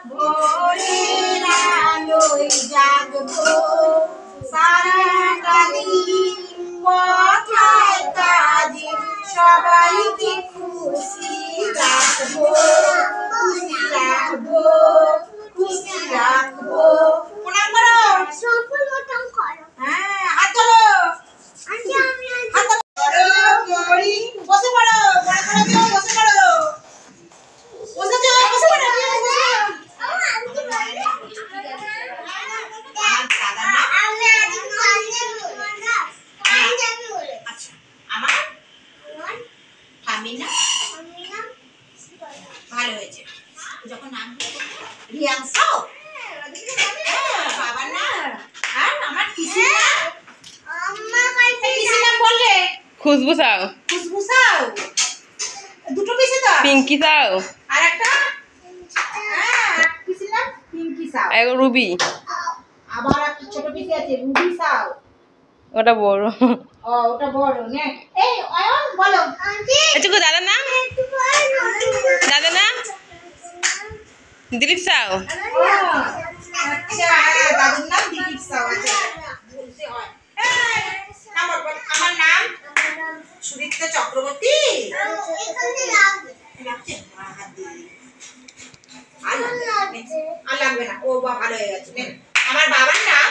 ভোরের আলোয় জাগবো সারাটা দিন কথায় কাজে সবাইকে খুশি রাখবো খুশি রাখবো খুশি রাখবো। প্রণাম করো। হ্যাঁ, হাত তোলো। হাত তোলো। করি বসে পড়ো। বড় করে দিও, বসে পড়ো। বসে যাও, বসে পড়ো। ভালো হয়েছে যখন নাম রিয়াংশু বাবার না আর আমার পিসির নাম বললে খুশবু সাউ, খুশবু সাউ, দুটো পিসি তো পিঙ্কি সাউ আর একটা পিসির নাম পিঙ্কি সাউ, এক রুবি, আবার একটা ছোট পিসি আছে রুবি সাউ। ওটা বড়। ও ওটা বড় নে। এই অয়ন বলো আন্টি আচ্ছা গো দাদা নাম, দাদা নাম দিলীপ সাউ। আচ্ছা দাদুর নাম দিলীপ সাউ। আচ্ছা বলতে হয়। আমার নাম সুদীপ্ত চক্রবর্তী। আর লাগবে না, ও ভালো হয়ে গেছে। আমার বাবার নাম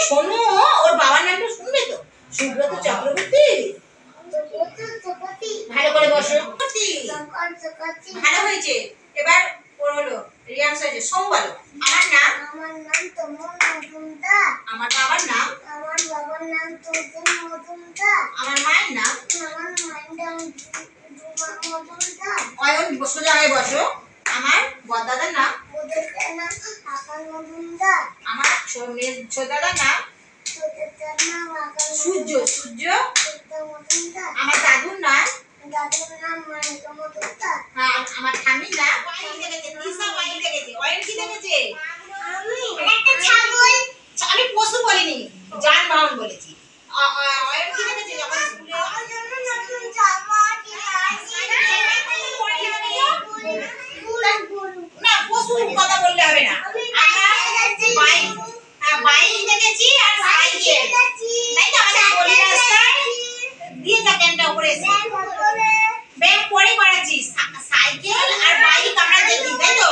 শোনো, ওর বাবার নামটা শুনবে তো, সুব্রত চক্রবর্তী। ভালো করে বসো। ভালো হয়েছে। এবার ওর হলো রিয়াংশ হয়েছে। সোম বলো। আমার নাম তমল মজুমদার। আমার বাবার নাম তুলসী মজুমদার। আমার মায়ের নাম মজুমদার। অয়ন সোজা হয়ে বসো। আমার বড়দাদার নাম আকাশ মজুমদার। আমার ছোটদাদার নাম সূর্য মজুমদার। আমার দাদুর নাম মানিক মজুমদার। আর আমার ঠাম্মির নাম অয়ন কি দেখেছে? একটা ছাগল। আমি পশু বলিনি, যানবাহন বলেছি। অয়ন কি দেখেছে যখন স্কুলে? না, পশুর কথা বললে হবে না। বাইক দেখেছি আর সাইকেল। তাই তো আমাদের গলি রাস্তায় দিয়ে ক্যানটা উপরে এসে ব্যাগ পরে বাড়াচ্ছিস। সাইকেল আর বাইক আমরা দেখি, তাই তো?